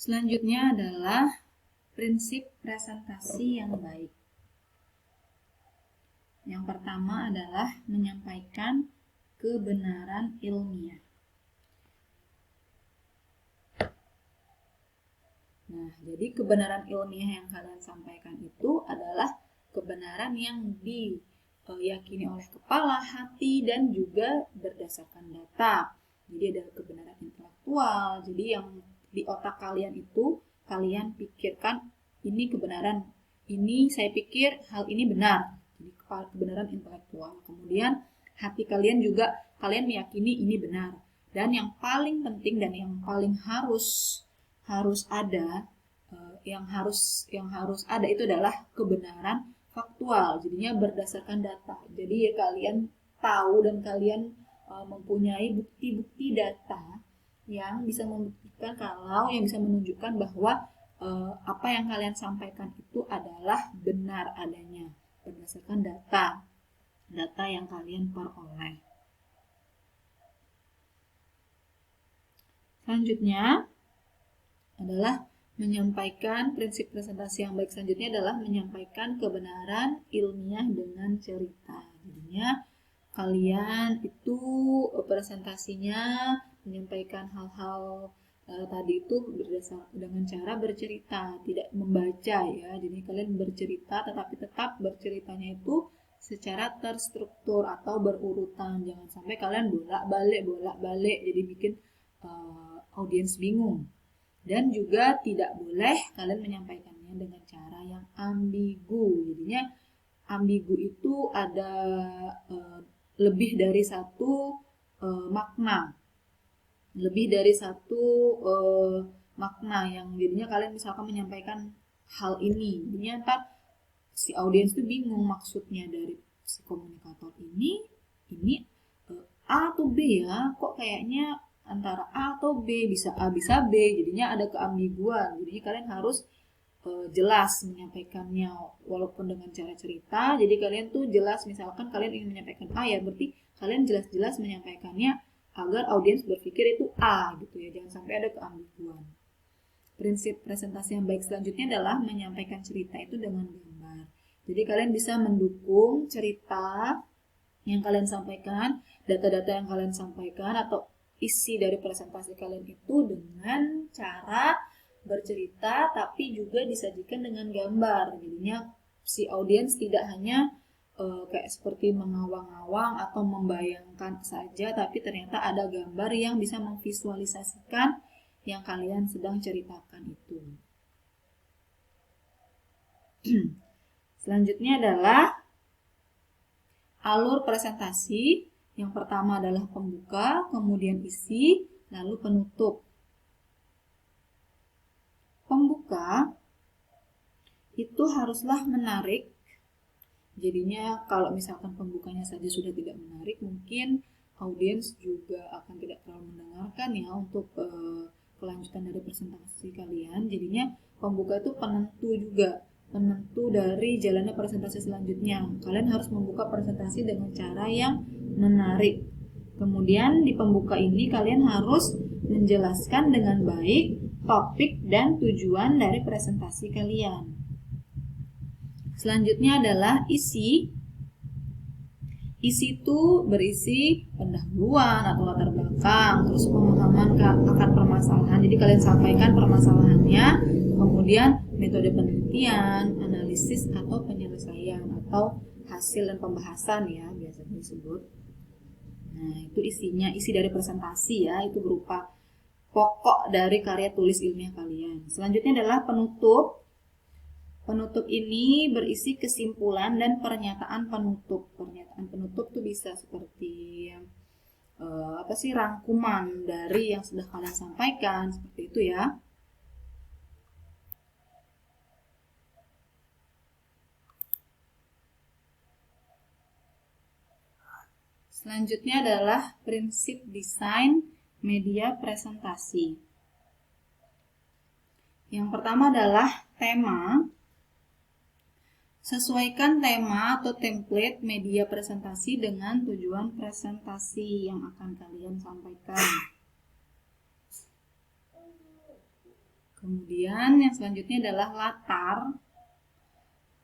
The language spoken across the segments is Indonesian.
Selanjutnya adalah prinsip presentasi yang baik. Yang pertama adalah menyampaikan kebenaran ilmiah. Nah, jadi kebenaran ilmiah yang kalian sampaikan itu adalah kebenaran yang diyakini oleh kepala, hati, dan juga berdasarkan data. Jadi ada kebenaran intelektual. Jadi yang di otak kalian itu kalian pikirkan ini kebenaran, ini saya pikir hal ini benar. Jadi kebenaran intelektual. Kemudian hati kalian juga kalian meyakini ini benar. Dan yang paling penting dan yang paling harus ada yang harus ada itu adalah kebenaran faktual. Jadinya berdasarkan data. Jadi ya, kalian tahu dan kalian mempunyai bukti-bukti data yang bisa membuktikan yang bisa menunjukkan bahwa apa yang kalian sampaikan itu adalah benar adanya berdasarkan data yang kalian peroleh. Selanjutnya adalah menyampaikan prinsip presentasi yang baik. Selanjutnya adalah menyampaikan kebenaran ilmiah dengan cerita. Jadinya kalian itu presentasinya menyampaikan hal-hal tadi itu dengan cara bercerita, tidak membaca ya. Jadi kalian bercerita, tetapi tetap berceritanya itu secara terstruktur atau berurutan. Jangan sampai kalian bolak-balik jadi bikin audiens bingung. Dan juga tidak boleh kalian menyampaikannya dengan cara yang ambigu. Jadinya ambigu itu ada lebih dari satu makna. Lebih dari satu makna yang jadinya kalian misalkan menyampaikan hal ini. Jadinya ntar si audiens itu bingung maksudnya dari si komunikator ini A atau B ya, kok kayaknya antara A atau B, bisa A bisa B, jadinya ada keambiguan. Jadi kalian harus jelas menyampaikannya walaupun dengan cara cerita. Jadi kalian tuh jelas, misalkan kalian ingin menyampaikan A ya, berarti kalian jelas-jelas menyampaikannya agar audiens berpikir itu A gitu ya, jangan sampai ada keambiguan. Prinsip presentasi yang baik selanjutnya adalah menyampaikan cerita itu dengan gambar. Jadi kalian bisa mendukung cerita yang kalian sampaikan, data-data yang kalian sampaikan atau isi dari presentasi kalian itu dengan cara bercerita tapi juga disajikan dengan gambar. Jadinya si audiens tidak hanya kayak seperti mengawang-awang atau membayangkan saja, tapi ternyata ada gambar yang bisa memvisualisasikan yang kalian sedang ceritakan itu. Selanjutnya adalah alur presentasi. Yang pertama adalah pembuka, kemudian isi, lalu penutup. Pembuka itu haruslah menarik. Jadinya kalau misalkan pembukanya saja sudah tidak menarik, mungkin audiens juga akan tidak terlalu mendengarkan ya untuk kelanjutan dari presentasi kalian. Jadinya pembuka itu penentu dari jalannya presentasi selanjutnya. Kalian harus membuka presentasi dengan cara yang menarik. Kemudian di pembuka ini kalian harus menjelaskan dengan baik topik dan tujuan dari presentasi kalian. Selanjutnya adalah isi. Isi itu berisi pendahuluan atau latar belakang, terus pemahaman akan permasalahan. Jadi kalian sampaikan permasalahannya, kemudian metode penelitian, analisis atau penyelesaian atau hasil dan pembahasan ya biasanya disebut. Nah, itu isinya, isi dari presentasi ya, itu berupa pokok dari karya tulis ilmiah kalian. Selanjutnya adalah penutup. Penutup ini berisi kesimpulan dan pernyataan penutup. Pernyataan penutup itu bisa seperti rangkuman dari yang sudah kalian sampaikan, seperti itu ya. Selanjutnya adalah prinsip desain media presentasi. Yang pertama adalah tema. Sesuaikan tema atau template media presentasi dengan tujuan presentasi yang akan kalian sampaikan. Kemudian yang selanjutnya adalah latar.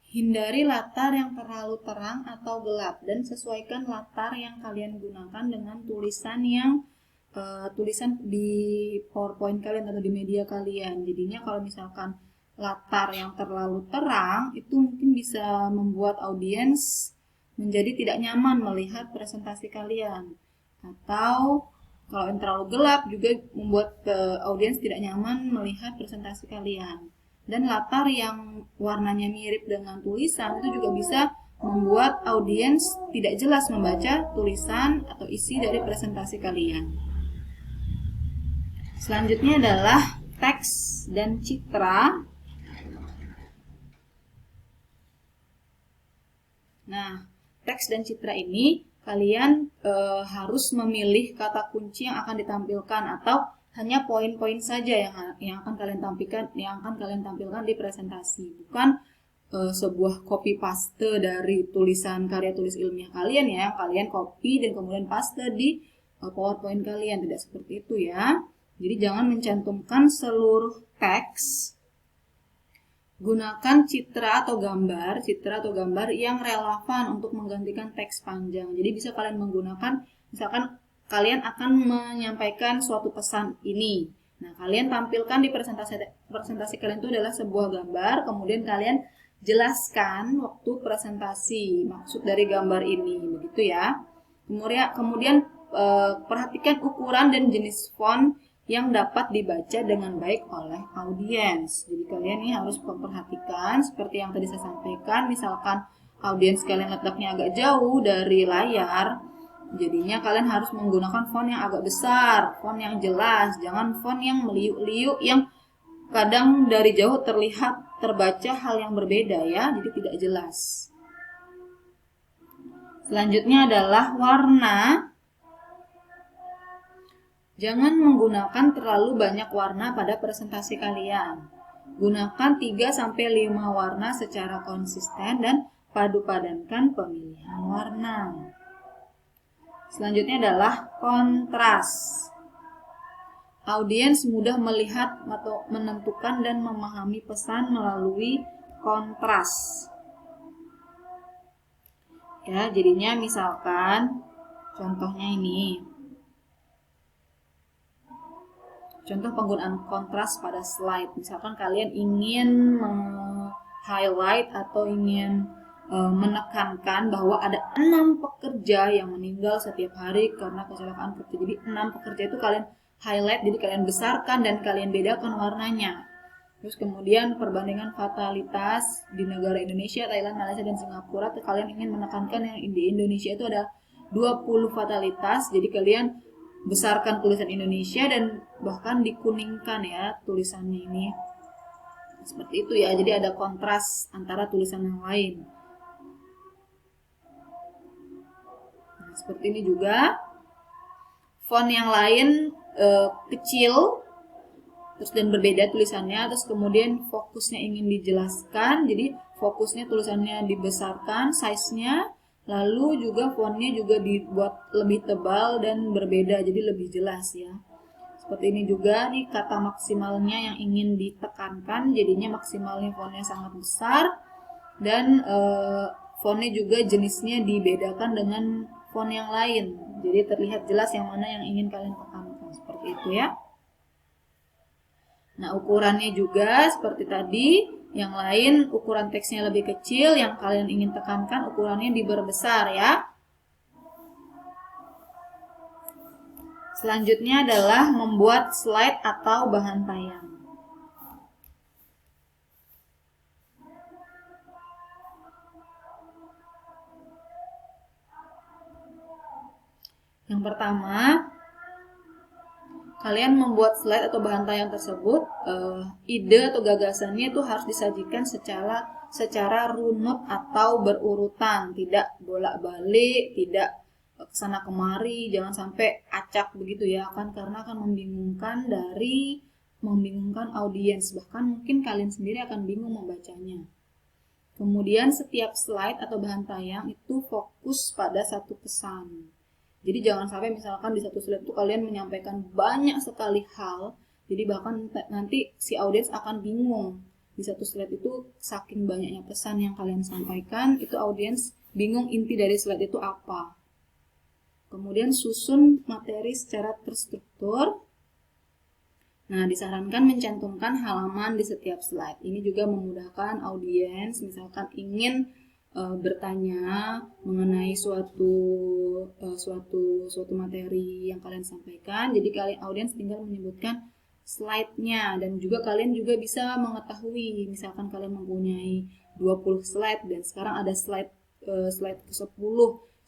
Hindari latar yang terlalu terang atau gelap dan sesuaikan latar yang kalian gunakan dengan tulisan di PowerPoint kalian atau di media kalian. Jadinya kalau misalkan latar yang terlalu terang itu mungkin bisa membuat audiens menjadi tidak nyaman melihat presentasi kalian. Atau kalau yang terlalu gelap juga membuat audiens tidak nyaman melihat presentasi kalian. Dan latar yang warnanya mirip dengan tulisan itu juga bisa membuat audiens tidak jelas membaca tulisan atau isi dari presentasi kalian. Selanjutnya adalah teks dan citra. Nah, teks dan citra ini kalian harus memilih kata kunci yang akan ditampilkan atau hanya poin-poin saja yang akan kalian tampilkan di presentasi, bukan sebuah copy paste dari tulisan karya tulis ilmiah kalian ya, kalian copy dan kemudian paste di PowerPoint kalian, tidak seperti itu ya. Jadi jangan mencantumkan seluruh teks. Gunakan citra atau gambar yang relevan untuk menggantikan teks panjang. Jadi bisa kalian menggunakan, misalkan kalian akan menyampaikan suatu pesan ini. Nah, kalian tampilkan di presentasi kalian itu adalah sebuah gambar, kemudian kalian jelaskan waktu presentasi maksud dari gambar ini, begitu ya. Kemudian perhatikan ukuran dan jenis font yang dapat dibaca dengan baik oleh audiens. Jadi kalian ini harus memperhatikan seperti yang tadi saya sampaikan, misalkan audiens kalian letaknya agak jauh dari layar, jadinya kalian harus menggunakan font yang agak besar, font yang jelas, jangan font yang meliuk-liuk yang kadang dari jauh terbaca hal yang berbeda ya, jadi tidak jelas. Selanjutnya adalah warna. Jangan menggunakan terlalu banyak warna pada presentasi kalian. Gunakan 3-5 warna secara konsisten dan padu-padankan pemilihan warna. Selanjutnya adalah kontras. Audiens mudah melihat atau menentukan dan memahami pesan melalui kontras. Ya, jadinya misalkan contohnya ini. Contoh penggunaan kontras pada slide. Misalkan kalian ingin highlight atau ingin menekankan bahwa ada 6 pekerja yang meninggal setiap hari karena kecelakaan kerja. Jadi 6 pekerja itu kalian highlight, jadi kalian besarkan dan kalian bedakan warnanya. Terus kemudian perbandingan fatalitas di negara Indonesia, Thailand, Malaysia, dan Singapura. Kalian ingin menekankan yang di Indonesia itu ada 20 fatalitas. Jadi kalian besarkan tulisan Indonesia dan bahkan dikuningkan ya tulisannya ini. Seperti itu ya, jadi ada kontras antara tulisan yang lain. Nah, seperti ini juga. Font yang lain kecil terus dan berbeda tulisannya, terus kemudian fokusnya ingin dijelaskan, jadi fokusnya tulisannya dibesarkan size-nya, lalu juga fontnya juga dibuat lebih tebal dan berbeda, jadi lebih jelas ya. Seperti ini juga nih kata maksimalnya yang ingin ditekankan, jadinya maksimalnya fontnya sangat besar dan fontnya juga jenisnya dibedakan dengan font yang lain, jadi terlihat jelas yang mana yang ingin kalian tekankan, seperti itu ya. Nah, ukurannya juga seperti tadi, yang lain ukuran teksnya lebih kecil, yang kalian ingin tekankan ukurannya diperbesar ya. Selanjutnya adalah membuat slide atau bahan tayang. Yang pertama, kalian membuat slide atau bahan tayang tersebut, ide atau gagasannya itu harus disajikan secara runut atau berurutan, tidak bolak-balik, tidak kesana kemari, jangan sampai acak begitu ya, karena akan membingungkan audiens, bahkan mungkin kalian sendiri akan bingung membacanya. Kemudian setiap slide atau bahan tayang itu fokus pada satu pesan. Jadi jangan sampai misalkan di satu slide itu kalian menyampaikan banyak sekali hal, Jadi bahkan nanti si audiens akan bingung. Di satu slide itu saking banyaknya pesan yang kalian sampaikan, itu audiens bingung inti dari slide itu apa. Kemudian susun materi secara terstruktur. Nah, disarankan mencantumkan halaman di setiap slide. Ini juga memudahkan audiens, misalkan ingin bertanya mengenai suatu materi yang kalian sampaikan. Jadi kalian audiens tinggal menyebutkan slide-nya, dan juga kalian juga bisa mengetahui, misalkan kalian mempunyai 20 slide dan sekarang ada slide ke-10,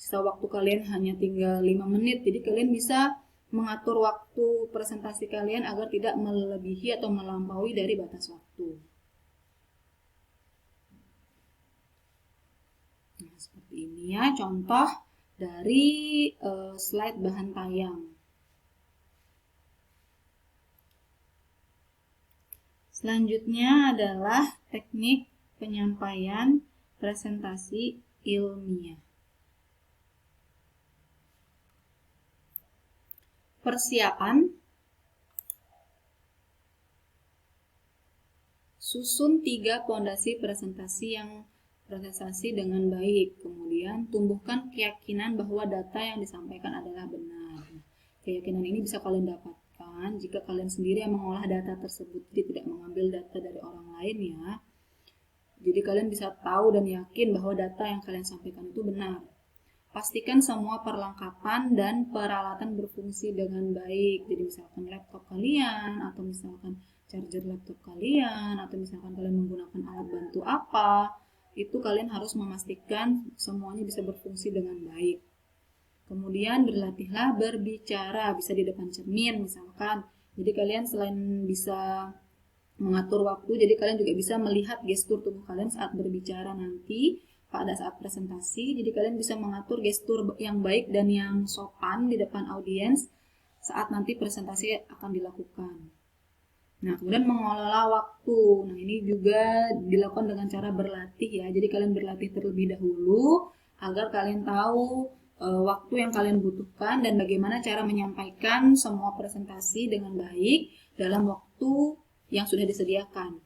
sisa waktu kalian hanya tinggal 5 menit. Jadi kalian bisa mengatur waktu presentasi kalian agar tidak melebihi atau melampaui dari batas waktu. Nah, seperti ini ya contoh dari slide bahan tayang. Selanjutnya adalah teknik penyampaian presentasi ilmiah. Persiapan. Susun 3 pondasi presentasi dengan baik. Kemudian tumbuhkan keyakinan bahwa data yang disampaikan adalah benar. Keyakinan ini bisa kalian dapatkan jika kalian sendiri yang mengolah data tersebut, jadi tidak mengambil data dari orang lain ya. Jadi kalian bisa tahu dan yakin bahwa data yang kalian sampaikan itu benar. Pastikan semua perlengkapan dan peralatan berfungsi dengan baik. Jadi misalkan laptop kalian, atau misalkan charger laptop kalian, atau misalkan kalian menggunakan alat bantu apa, itu kalian harus memastikan semuanya bisa berfungsi dengan baik. Kemudian berlatihlah berbicara, bisa di depan cermin misalkan. Jadi kalian selain bisa mengatur waktu, jadi kalian juga bisa melihat gestur tubuh kalian saat berbicara nanti pada saat presentasi. Jadi kalian bisa mengatur gestur yang baik dan yang sopan di depan audiens saat nanti presentasi akan dilakukan. Nah, kemudian mengelola waktu. Nah, ini juga dilakukan dengan cara berlatih ya. Jadi kalian berlatih terlebih dahulu agar kalian tahu waktu yang kalian butuhkan dan bagaimana cara menyampaikan semua presentasi dengan baik dalam waktu yang sudah disediakan.